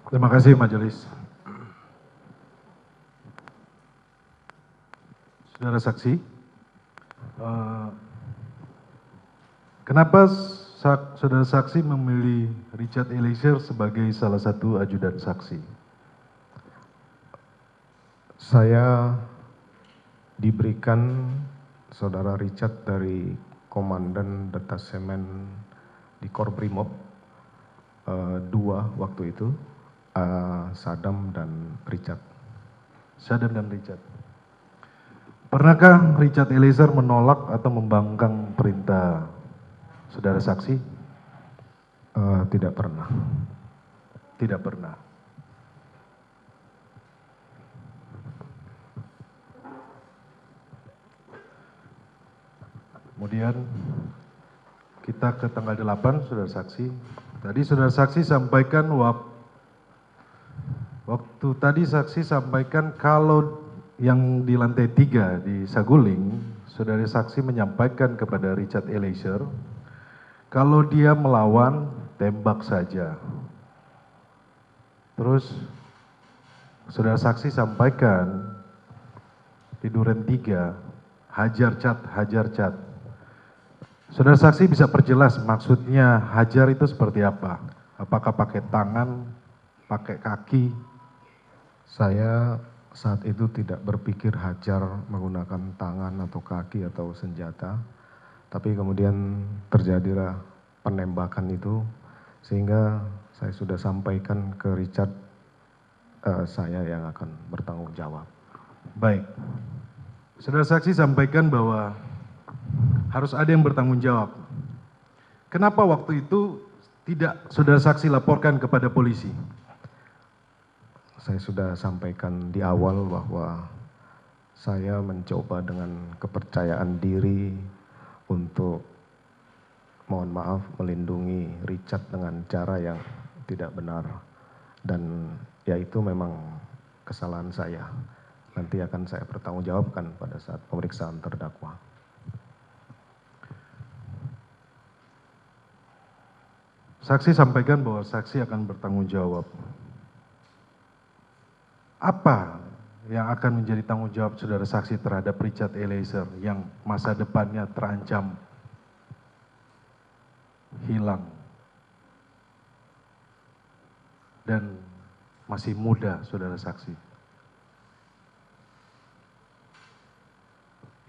Terima kasih majelis. Saudara saksi, kenapa saudara saksi memilih Richard Eliezer sebagai salah satu ajudan saksi? Saya diberikan saudara Richard dari Komandan Detasemen di Korbrimob 2 waktu itu, Sadam dan Richard. Sadam dan Richard. Pernahkah Richard Eliezer menolak atau membangkang perintah saudara saksi? Tidak pernah. Tidak pernah. Kemudian kita ke tanggal 8, saudara saksi. Tadi saudara saksi sampaikan waktu tadi saksi sampaikan kalau yang di lantai 3 di Saguling, saudara saksi menyampaikan kepada Richard Eliezer, kalau dia melawan, tembak saja. Terus saudara saksi sampaikan di Duren 3, hajar cat. Saudara saksi bisa perjelas maksudnya hajar itu seperti apa? Apakah pakai tangan, pakai kaki? Saya saat itu tidak berpikir hajar menggunakan tangan atau kaki atau senjata, tapi kemudian terjadilah penembakan itu, sehingga saya sudah sampaikan ke Richard, saya yang akan bertanggung jawab. Baik. Saudara saksi sampaikan bahwa harus ada yang bertanggung jawab. Kenapa waktu itu tidak saudara saksi laporkan kepada polisi? Saya sudah sampaikan di awal bahwa saya mencoba dengan kepercayaan diri untuk, mohon maaf, melindungi Richard dengan cara yang tidak benar. Dan ya itu memang kesalahan saya. Nanti akan saya pertanggungjawabkan pada saat pemeriksaan terdakwa. Saksi sampaikan bahwa saksi akan bertanggung jawab. Apa yang akan menjadi tanggung jawab saudara saksi terhadap Richard Eliezer yang masa depannya terancam hilang dan masih muda, saudara saksi?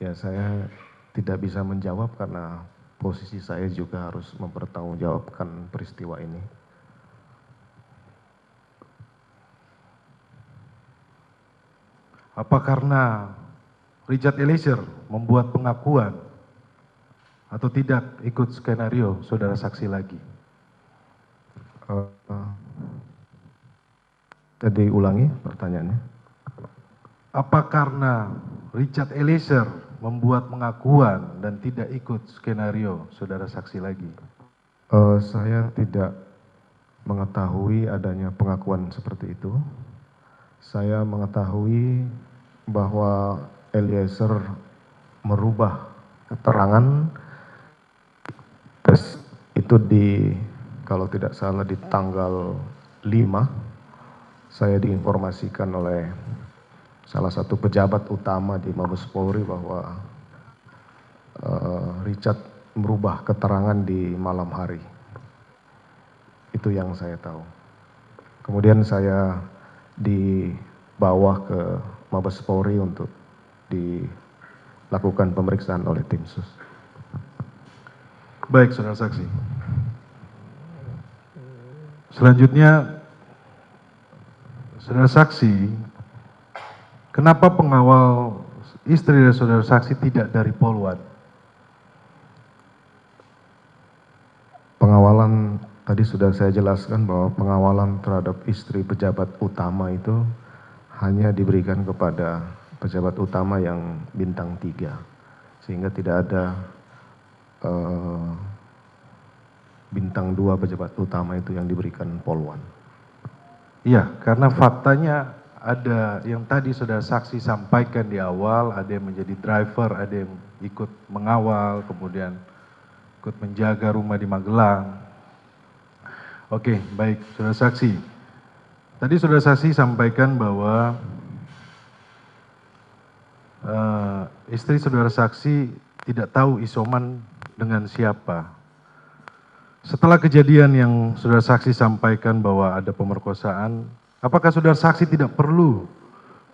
Ya, saya tidak bisa menjawab karena posisi saya juga harus mempertanggungjawabkan peristiwa ini. Apa karena Richard Eliezer membuat pengakuan atau tidak ikut skenario saudara saksi lagi? Tadi ulangi pertanyaannya. Apa karena Richard Eliezer membuat pengakuan dan tidak ikut skenario saudara saksi lagi? Saya tidak mengetahui adanya pengakuan seperti itu. Saya mengetahui bahwa Eliezer merubah keterangan itu kalau tidak salah di tanggal 5, saya diinformasikan oleh salah satu pejabat utama di Mabes Polri bahwa Richard merubah keterangan di malam hari. Itu yang saya tahu. Kemudian saya dibawa ke Mabes Polri untuk dilakukan pemeriksaan oleh tim sus. Baik, saudara saksi. Selanjutnya, saudara saksi, kenapa pengawal istri dari saudara saksi tidak dari Polwan? Pengawalan tadi sudah saya jelaskan bahwa pengawalan terhadap istri pejabat utama itu hanya diberikan kepada pejabat utama yang bintang 3, sehingga tidak ada bintang 2 pejabat utama itu yang diberikan Polwan. Iya, karena faktanya ada yang tadi saudara saksi sampaikan di awal, ada yang menjadi driver, ada yang ikut mengawal, kemudian ikut menjaga rumah di Magelang. Oke, baik, saudara saksi. Tadi saudara saksi sampaikan bahwa istri saudara saksi tidak tahu isoman dengan siapa. Setelah kejadian yang saudara saksi sampaikan bahwa ada pemerkosaan, apakah saudara saksi tidak perlu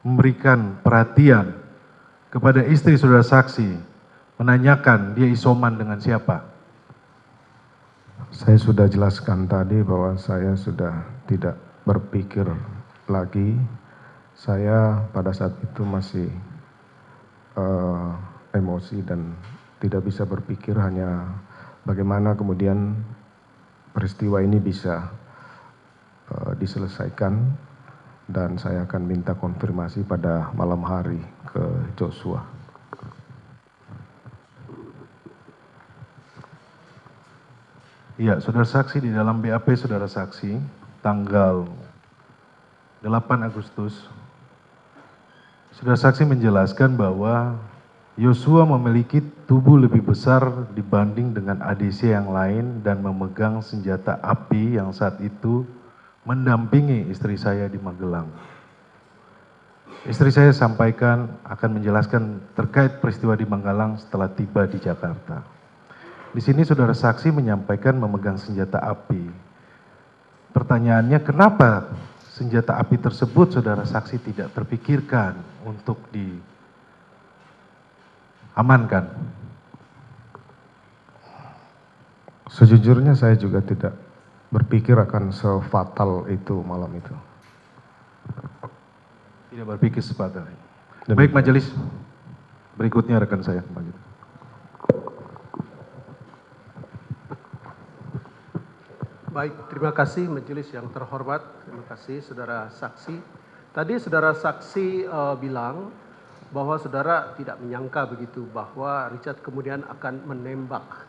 memberikan perhatian kepada istri saudara saksi, menanyakan dia isoman dengan siapa? Saya sudah jelaskan tadi bahwa saya sudah tidak berpikir lagi. Saya pada saat itu masih emosi dan tidak bisa berpikir, hanya bagaimana kemudian peristiwa ini bisa diselesaikan, dan saya akan minta konfirmasi pada malam hari ke Joshua. Iya, saudara saksi, di dalam BAP saudara saksi tanggal 8 Agustus, saudara saksi menjelaskan bahwa Yosua memiliki tubuh lebih besar dibanding dengan ADC yang lain dan memegang senjata api yang saat itu mendampingi istri saya di Magelang. Istri saya sampaikan akan menjelaskan terkait peristiwa di Magelang setelah tiba di Jakarta. Di sini saudara saksi menyampaikan memegang senjata api. Pertanyaannya, kenapa senjata api tersebut saudara saksi tidak terpikirkan untuk diamankan? Sejujurnya saya juga tidak berpikir akan sefatal itu malam itu. Tidak berpikir sefatal. Baik majelis, berikutnya rekan saya kembali. Baik, terima kasih majelis yang terhormat. Terima kasih saudara saksi. Tadi saudara saksi bilang bahwa saudara tidak menyangka begitu bahwa Richard kemudian akan menembak.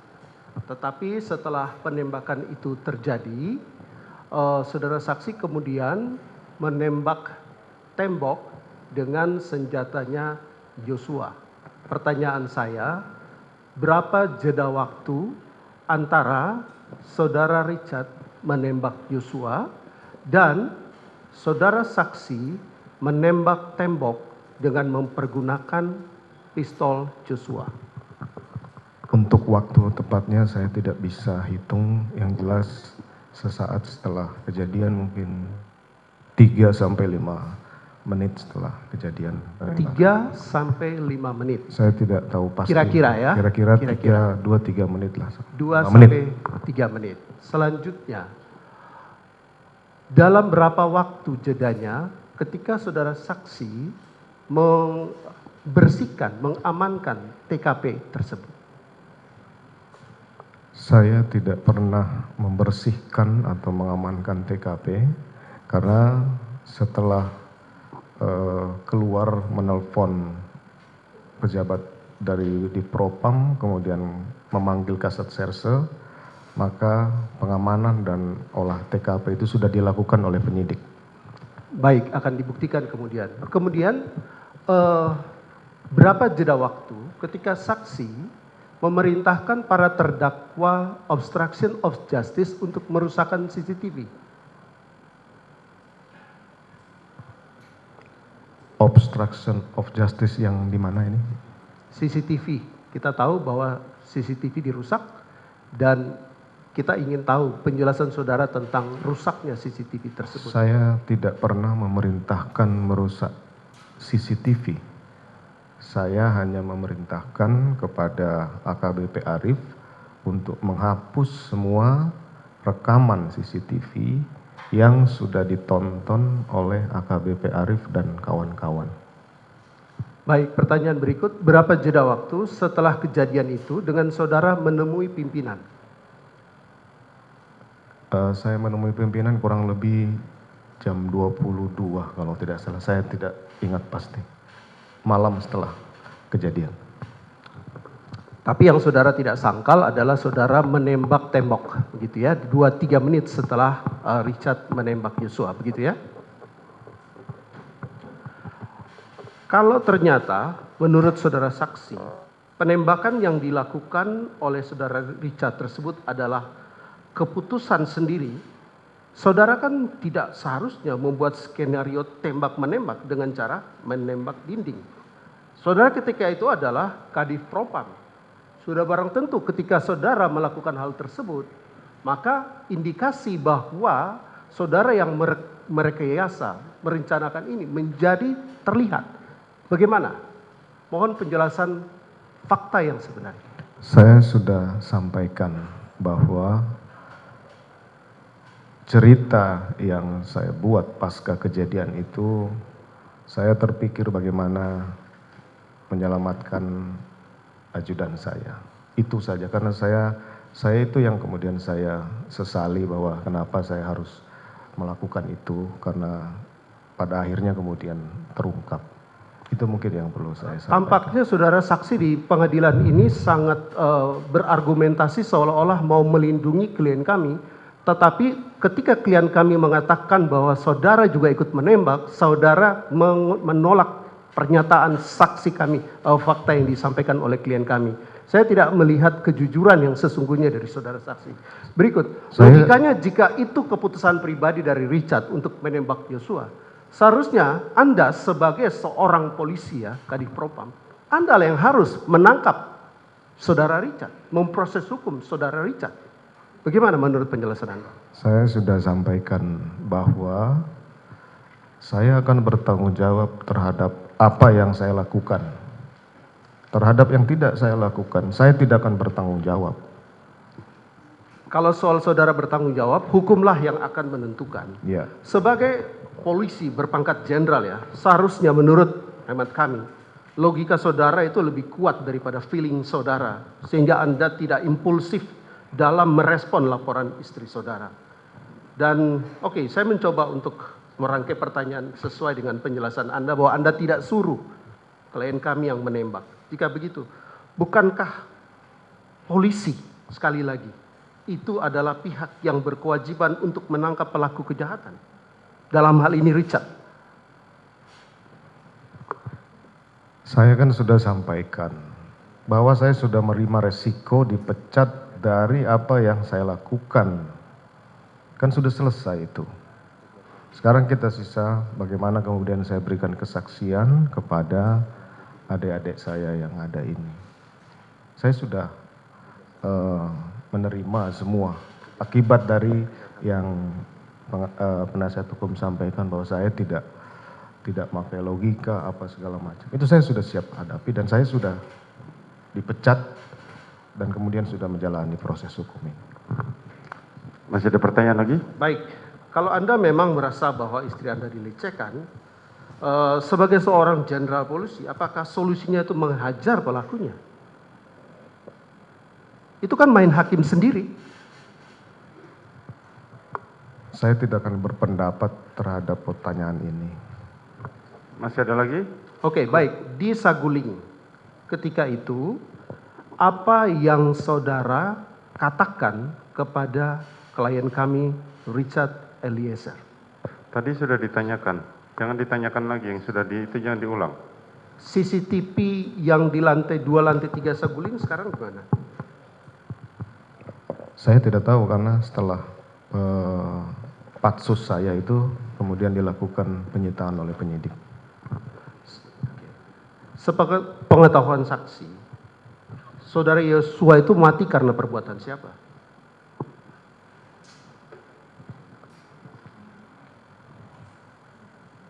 Tetapi setelah penembakan itu terjadi, saudara saksi kemudian menembak tembok dengan senjatanya Joshua. Pertanyaan saya, berapa jeda waktu antara saudara Richard menembak Joshua dan saudara saksi menembak tembok dengan mempergunakan pistol Joshua? Untuk waktu tepatnya saya tidak bisa hitung, yang jelas sesaat setelah kejadian, mungkin 3 sampai 5 menit setelah kejadian. 3 sampai 5 menit. Saya tidak tahu pasti. Kira-kira ya? Kira-kira 2-3 menit lah. 2 sampai 3 menit. Selanjutnya, dalam berapa waktu jedanya ketika saudara saksi membersihkan, mengamankan TKP tersebut? Saya tidak pernah membersihkan atau mengamankan TKP karena setelah keluar menelpon pejabat dari di Propam, kemudian memanggil Kasat Serse, maka pengamanan dan olah TKP itu sudah dilakukan oleh penyidik. Baik, akan dibuktikan kemudian. Kemudian berapa jeda waktu ketika saksi memerintahkan para terdakwa obstruction of justice untuk merusakkan CCTV? Obstruction of justice yang di mana ini? CCTV. Kita tahu bahwa CCTV dirusak dan kita ingin tahu penjelasan saudara tentang rusaknya CCTV tersebut. Saya tidak pernah memerintahkan merusak CCTV. Saya hanya memerintahkan kepada AKBP Arif untuk menghapus semua rekaman CCTV yang sudah ditonton oleh AKBP Arif dan kawan-kawan. Baik, pertanyaan berikut, berapa jeda waktu setelah kejadian itu dengan saudara menemui pimpinan? Saya menemui pimpinan kurang lebih jam 22 kalau tidak salah, saya tidak ingat pasti. Malam setelah kejadian. Tapi yang saudara tidak sangkal adalah saudara menembak tembok, begitu ya, 2-3 menit setelah Richard menembak Joshua, begitu ya. Kalau ternyata menurut saudara saksi, penembakan yang dilakukan oleh saudara Richard tersebut adalah keputusan sendiri Saudara kan tidak seharusnya membuat skenario tembak-menembak dengan cara menembak dinding. Saudara ketika itu adalah Kadif Propam. Sudah barang tentu ketika saudara melakukan hal tersebut, maka indikasi bahwa saudara yang merekayasa, merencanakan ini menjadi terlihat. Bagaimana? Mohon penjelasan fakta yang sebenarnya. Saya sudah sampaikan bahwa cerita yang saya buat pasca kejadian itu, saya terpikir bagaimana menyelamatkan ajudan saya. Itu saja, karena saya itu yang kemudian saya sesali bahwa kenapa saya harus melakukan itu, karena pada akhirnya kemudian terungkap. Itu mungkin yang perlu saya sampaikan. Tampaknya saudara saksi di pengadilan ini sangat berargumentasi seolah-olah mau melindungi klien kami, tetapi ketika klien kami mengatakan bahwa saudara juga ikut menembak, saudara menolak pernyataan saksi kami, fakta yang disampaikan oleh klien kami. Saya tidak melihat kejujuran yang sesungguhnya dari saudara saksi. Berikut, logikanya jika itu keputusan pribadi dari Richard untuk menembak Yosua, seharusnya Anda sebagai seorang polisi ya, Kadif Propam, Anda yang harus menangkap saudara Richard, memproses hukum saudara Richard. Bagaimana menurut penjelasan Anda? Saya sudah sampaikan bahwa saya akan bertanggung jawab terhadap apa yang saya lakukan. Terhadap yang tidak saya lakukan, saya tidak akan bertanggung jawab. Kalau soal saudara bertanggung jawab, hukumlah yang akan menentukan. Ya. Sebagai polisi berpangkat jenderal ya, seharusnya menurut hemat kami, logika saudara itu lebih kuat daripada feeling saudara, sehingga Anda tidak impulsif dalam merespon laporan istri saudara. Dan oke, saya mencoba untuk merangkai pertanyaan sesuai dengan penjelasan Anda bahwa Anda tidak suruh klien kami yang menembak. Jika begitu, bukankah polisi sekali lagi itu adalah pihak yang berkewajiban untuk menangkap pelaku kejahatan? Dalam hal ini Richard. Saya kan sudah sampaikan bahwa saya sudah menerima resiko dipecat dari apa yang saya lakukan. Kan sudah selesai itu. Sekarang kita sisa bagaimana kemudian saya berikan kesaksian kepada adik-adik saya yang ada ini. Saya sudah menerima semua akibat dari yang penasihat hukum sampaikan bahwa saya tidak pakai logika apa segala macam. Itu saya sudah siap hadapi dan saya sudah dipecat dan kemudian sudah menjalani proses hukum ini. Masih ada pertanyaan lagi? Baik, kalau Anda memang merasa bahwa istri Anda dilecehkan, sebagai seorang jenderal polisi, apakah solusinya itu menghajar pelakunya? Itu kan main hakim sendiri. Saya tidak akan berpendapat terhadap pertanyaan ini. Masih ada lagi? Oke, baik. Di Saguling, ketika itu, apa yang saudara katakan kepada klien kami, Richard Eliezer? Tadi sudah ditanyakan. Jangan ditanyakan lagi, yang sudah itu jangan diulang. CCTV yang di lantai 2, lantai 3 Saguling sekarang gimana? Saya tidak tahu karena setelah patsus saya itu kemudian dilakukan penyitaan oleh penyidik. Sebagai pengetahuan saksi, saudara Yosua itu mati karena perbuatan siapa?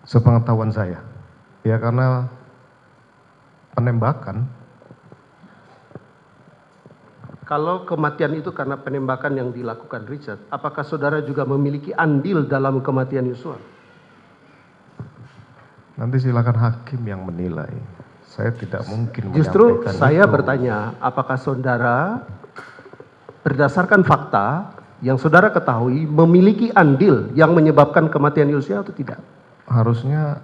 Sepengetahuan saya, ya karena penembakan. Kalau kematian itu karena penembakan yang dilakukan Richard, apakah saudara juga memiliki andil dalam kematian Yosua? Nanti silakan hakim yang menilai. Saya tidak mungkin Justru menyampaikan saya itu. bertanya, apakah saudara berdasarkan fakta yang saudara ketahui memiliki andil yang menyebabkan kematian Yosua atau tidak? Harusnya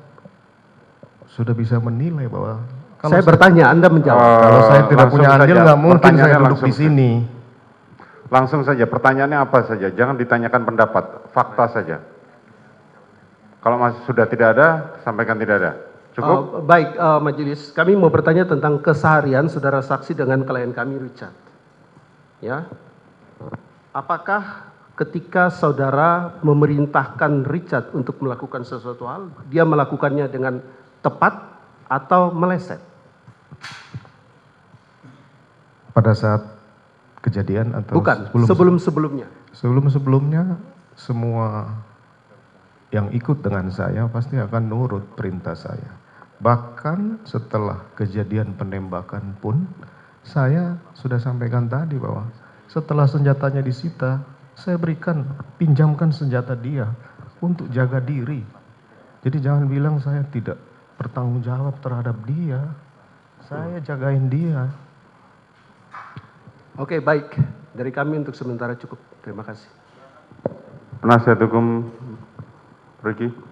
sudah bisa menilai bahwa kalau Saya bertanya, Anda menjawab. kalau saya tidak langsung punya andil saja. nggak mungkin saya Pertanyaannya duduk langsung di sini. Langsung saja, pertanyaannya apa saja. Jangan ditanyakan pendapat, fakta saja. Kalau masih sudah tidak ada, sampaikan tidak ada. Cukup? Baik, majelis, kami mau bertanya tentang keseharian saudara saksi dengan klien kami Richard. Ya, apakah ketika saudara memerintahkan Richard untuk melakukan sesuatu hal, dia melakukannya dengan tepat atau meleset? Pada saat kejadian atau Bukan, sebelum-sebelumnya. Sebelum-sebelumnya semua yang ikut dengan saya pasti akan nurut perintah saya. Bahkan setelah kejadian penembakan pun saya sudah sampaikan tadi bahwa setelah senjatanya disita, saya pinjamkan senjata dia untuk jaga diri. Jadi jangan bilang saya tidak bertanggung jawab terhadap dia. Saya jagain dia. Oke, baik. Dari kami untuk sementara cukup. Terima kasih. Penasihat hukum Ricky.